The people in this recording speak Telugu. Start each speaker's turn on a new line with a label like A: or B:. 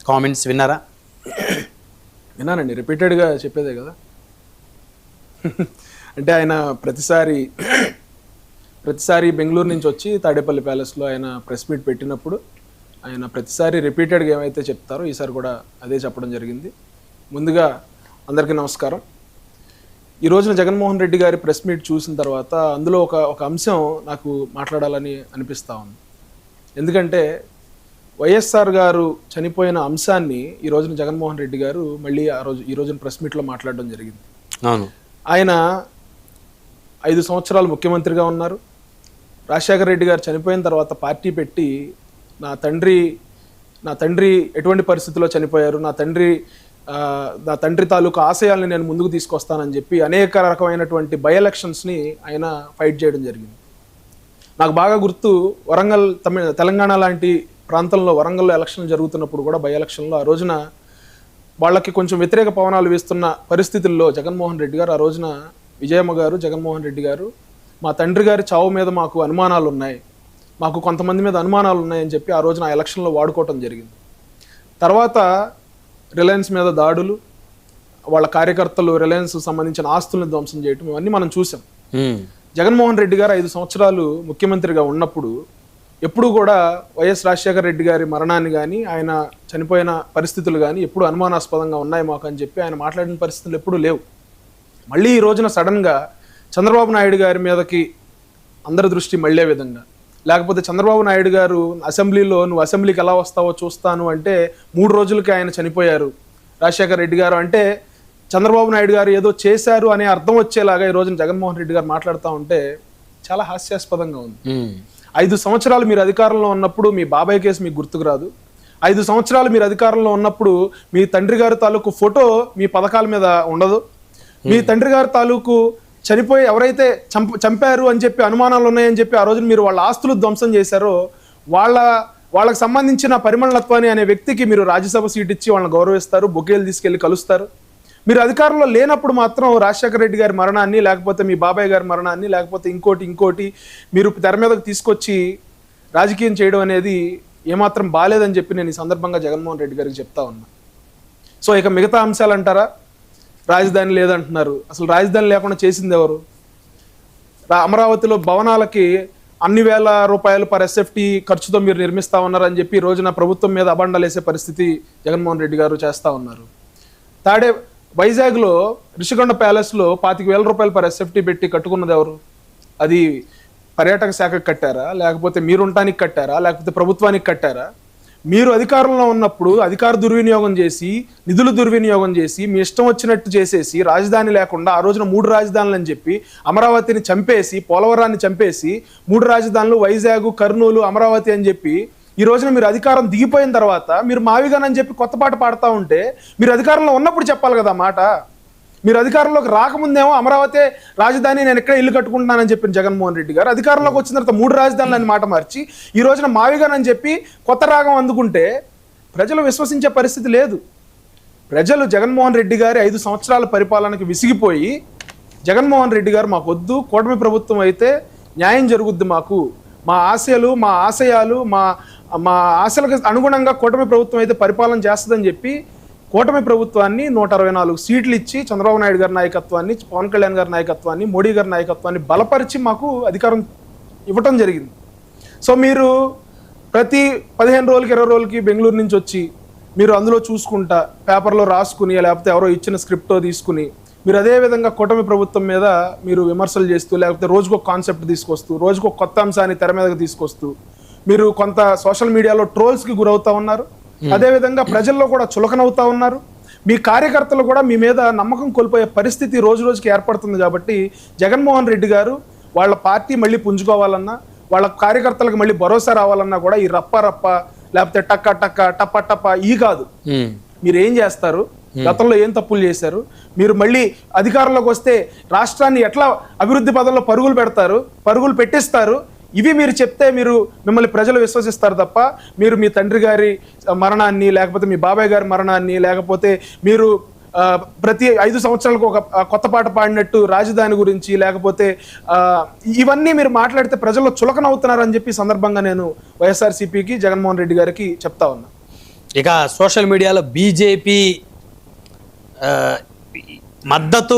A: కామెంట్స్ విన్నారా?
B: విన్నానండి, రిపీటెడ్గా చెప్పేదే కదా. అంటే ఆయన ప్రతిసారి బెంగళూరు నుంచి వచ్చి తాడేపల్లి ప్యాలెస్లో ఆయన ప్రెస్ మీట్ పెట్టినప్పుడు ఆయన ప్రతిసారి రిపీటెడ్గా ఏమైతే చెప్తారో ఈసారి కూడా అదే చెప్పడం జరిగింది. ముందుగా అందరికీ నమస్కారం. ఈ రోజున జగన్మోహన్ రెడ్డి గారి ప్రెస్ మీట్ చూసిన తర్వాత అందులో ఒక అంశం నాకు మాట్లాడాలని అనిపిస్తూ ఉంది. ఎందుకంటే వైఎస్ఆర్ గారు చనిపోయిన అంశాన్ని ఈ రోజున జగన్మోహన్ రెడ్డి గారు మళ్ళీ ఈ రోజున ప్రెస్ మీట్లో మాట్లాడడం జరిగింది.
A: అవును,
B: ఆయన 5 సంవత్సరాలు ముఖ్యమంత్రిగా ఉన్నారు. రాజశేఖర రెడ్డి గారు చనిపోయిన తర్వాత పార్టీ పెట్టి నా తండ్రి ఎటువంటి పరిస్థితుల్లో చనిపోయారు, నా తండ్రి తాలూకు ఆశయాల్ని నేను ముందుకు తీసుకొస్తానని చెప్పి అనేక రకమైనటువంటి బై ఎలక్షన్స్ని ఆయన ఫైట్ చేయడం జరిగింది. నాకు బాగా గుర్తు, వరంగల్ తెలంగాణ లాంటి ప్రాంతంలో వరంగల్లో ఎలక్షన్ జరుగుతున్నప్పుడు కూడా బై ఎలక్షన్లో ఆ రోజున వాళ్ళకి కొంచెం వ్యతిరేక పవనాలు వేస్తున్న పరిస్థితుల్లో జగన్మోహన్ రెడ్డి గారు ఆ రోజున విజయమ్మ గారు, జగన్మోహన్ రెడ్డి గారు, మా తండ్రి గారి చావు మీద మాకు అనుమానాలు ఉన్నాయి, మాకు కొంతమంది మీద అనుమానాలు ఉన్నాయని చెప్పి ఆ రోజున ఆ ఎలక్షన్లో వాడుకోవటం జరిగింది. తర్వాత రిలయన్స్ మీద దాడులు, వాళ్ళ కార్యకర్తలు రిలయన్స్ సంబంధించిన ఆస్తులను ధ్వంసం చేయటం, ఇవన్నీ మనం చూసాం. జగన్మోహన్ రెడ్డి గారు 5 సంవత్సరాలు ముఖ్యమంత్రిగా ఉన్నప్పుడు ఎప్పుడు కూడా వైఎస్ రాజశేఖర రెడ్డి గారి మరణాన్ని కానీ ఆయన చనిపోయిన పరిస్థితులు కానీ ఎప్పుడు అనుమానాస్పదంగా ఉన్నాయి మాకు అని చెప్పి ఆయన మాట్లాడిన పరిస్థితులు ఎప్పుడూ లేవు. మళ్ళీ ఈ రోజున సడన్గా చంద్రబాబు నాయుడు గారి మీదకి అందరి దృష్టి మళ్ళే విధంగా, లేకపోతే చంద్రబాబు నాయుడు గారు అసెంబ్లీలో నువ్వు అసెంబ్లీకి ఎలా వస్తావో చూస్తాను అంటే 3 రోజులకి ఆయన చనిపోయారు రాజశేఖర రెడ్డి గారు అంటే చంద్రబాబు నాయుడు గారు ఏదో చేశారు అనే అర్థం వచ్చేలాగా ఈ రోజున జగన్మోహన్ రెడ్డి గారు మాట్లాడుతూ ఉంటే చాలా హాస్యాస్పదంగా ఉంది. 5 సంవత్సరాలు మీరు అధికారంలో ఉన్నప్పుడు మీ బాబాయ్ కేసు మీకు గుర్తుకు రాదు. 5 సంవత్సరాలు మీరు అధికారంలో ఉన్నప్పుడు మీ తండ్రి గారి తాలూకు ఫోటో మీ పథకాల మీద ఉండదు. మీ తండ్రి గారి తాలూకు చనిపోయి ఎవరైతే చంపారు అని చెప్పి అనుమానాలు ఉన్నాయని చెప్పి ఆ రోజున మీరు వాళ్ళ ఆస్తులు ధ్వంసం చేశారో వాళ్ళకి సంబంధించిన పరిమళత్వాన్ని అనే వ్యక్తికి మీరు రాజ్యసభ సీట్ ఇచ్చి వాళ్ళని గౌరవిస్తారు, బొకేలు తీసుకెళ్లి కలుస్తారు. మీరు అధికారంలో లేనప్పుడు మాత్రం రాజశేఖర రెడ్డి గారి మరణాన్ని, లేకపోతే మీ బాబాయ్ గారి మరణాన్ని, లేకపోతే ఇంకోటి మీరు తెర మీదకు తీసుకొచ్చి రాజకీయం చేయడం అనేది ఏమాత్రం బాలేదని చెప్పి నేను ఈ సందర్భంగా జగన్మోహన్ రెడ్డి గారికి చెప్తా ఉన్నా. సో ఇక మిగతా అంశాలు అంటారా, రాజధాని లేదంటున్నారు. అసలు రాజధాని లేకుండా చేసింది ఎవరు? అమరావతిలో భవనాలకి అన్ని వేల రూపాయలు పర్ ఎస్ఎఫ్టీ ఖర్చుతో మీరు నిర్మిస్తా ఉన్నారని చెప్పి ఈ రోజున ప్రభుత్వం మీద అబండాలు వేసే పరిస్థితి జగన్మోహన్ రెడ్డి గారు చేస్తూ ఉన్నారు. వైజాగ్లో రిషికొండ ప్యాలెస్లో 25,000 రూపాయలు పర్ ఎస్ఎఫ్టీ పెట్టి కట్టుకున్నది ఎవరు? అది పర్యాటక శాఖకు కట్టారా, లేకపోతే మీరుంటానికి కట్టారా, లేకపోతే ప్రభుత్వానికి కట్టారా? మీరు అధికారంలో ఉన్నప్పుడు అధికార దుర్వినియోగం చేసి, నిధులు దుర్వినియోగం చేసి, మీ ఇష్టం వచ్చినట్టు చేసేసి, రాజధాని లేకుండా ఆ రోజున 3 రాజధానులు అని చెప్పి అమరావతిని చంపేసి, పోలవరాన్ని చంపేసి 3 రాజధానులు వైజాగ్, కర్నూలు, అమరావతి అని చెప్పి ఈ రోజున మీరు అధికారం దిగిపోయిన తర్వాత మీరు మావిగానని చెప్పి కొత్త పాట పాడుతూ ఉంటే మీరు అధికారంలో ఉన్నప్పుడు చెప్పాలి కదా మాట. మీరు అధికారంలోకి రాకముందేమో అమరావతి రాజధాని, నేను ఎక్కడ ఇల్లు కట్టుకుంటున్నానని చెప్పిన జగన్మోహన్ రెడ్డి గారు అధికారంలోకి వచ్చిన తర్వాత 3 రాజధానులు అని మాట మార్చి ఈ రోజున మావిగానని చెప్పి కొత్త రాగం అందుకుంటే ప్రజలు విశ్వసించే పరిస్థితి లేదు. ప్రజలు జగన్మోహన్ రెడ్డి గారి 5 సంవత్సరాల పరిపాలనకి విసిగిపోయి జగన్మోహన్ రెడ్డి గారు మాకు వద్దు, కూటమి ప్రభుత్వం అయితే న్యాయం జరుగుద్ది, మాకు మా ఆశయాలు, మా ఆశయాలు, మా ఆశలకు అనుగుణంగా కూటమి ప్రభుత్వం అయితే పరిపాలన చేస్తుందని చెప్పి కూటమి ప్రభుత్వాన్ని 164 సీట్లు ఇచ్చి చంద్రబాబు నాయుడు గారి నాయకత్వాన్ని, పవన్ కళ్యాణ్ గారి నాయకత్వాన్ని, మోడీ గారి నాయకత్వాన్ని బలపరిచి మాకు అధికారం ఇవ్వటం జరిగింది. సో మీరు ప్రతి 15 రోజులకి 20 రోజులకి బెంగళూరు నుంచి వచ్చి మీరు అందులో చూసుకుంటా పేపర్లో రాసుకుని, లేకపోతే ఎవరో ఇచ్చిన స్క్రిప్టో తీసుకుని మీరు అదే విధంగా కూటమి ప్రభుత్వం మీద మీరు విమర్శలు చేస్తూ, లేకపోతే రోజుకొక కాన్సెప్ట్ తీసుకొస్తూ, రోజుకొక కొత్త అంశాన్ని తెర మీదకి తీసుకొస్తూ మీరు కొంత సోషల్ మీడియాలో ట్రోల్స్కి గురవుతా ఉన్నారు. అదేవిధంగా ప్రజల్లో కూడా చులకనవుతా ఉన్నారు. మీ కార్యకర్తలు కూడా మీ మీద నమ్మకం కోల్పోయే పరిస్థితి రోజు రోజుకి ఏర్పడుతుంది. కాబట్టి జగన్మోహన్ రెడ్డి గారు వాళ్ళ పార్టీ మళ్ళీ పుంజుకోవాలన్నా, వాళ్ళ కార్యకర్తలకు మళ్ళీ భరోసా రావాలన్నా కూడా ఈ రప్ప లేకపోతే టప్ప టప్ప ఈ కాదు. మీరు ఏం చేస్తారు, గతంలో ఏం తప్పులు చేశారు, మీరు మళ్ళీ అధికారంలోకి వస్తే రాష్ట్రాన్ని ఎట్లా అభివృద్ధి పదంలో పరుగులు పెట్టిస్తారు, ఇవి మీరు చెప్తే మిమ్మల్ని ప్రజలు విశ్వసిస్తారు తప్ప మీరు మీ తండ్రి గారి మరణాన్ని, లేకపోతే మీ బాబాయ్ గారి మరణాన్ని, లేకపోతే మీరు ప్రతి 5 సంవత్సరాలకు ఒక కొత్త పాట పాడినట్టు రాజధాని గురించి, లేకపోతే ఇవన్నీ మీరు మాట్లాడితే ప్రజల్లో చులకనవుతున్నారని చెప్పి సందర్భంగా నేను వైఎస్ఆర్సీపీకి, జగన్మోహన్ రెడ్డి గారికి చెప్తా ఉన్నా.
A: ఇక సోషల్ మీడియాలో బీజేపీ మద్దతు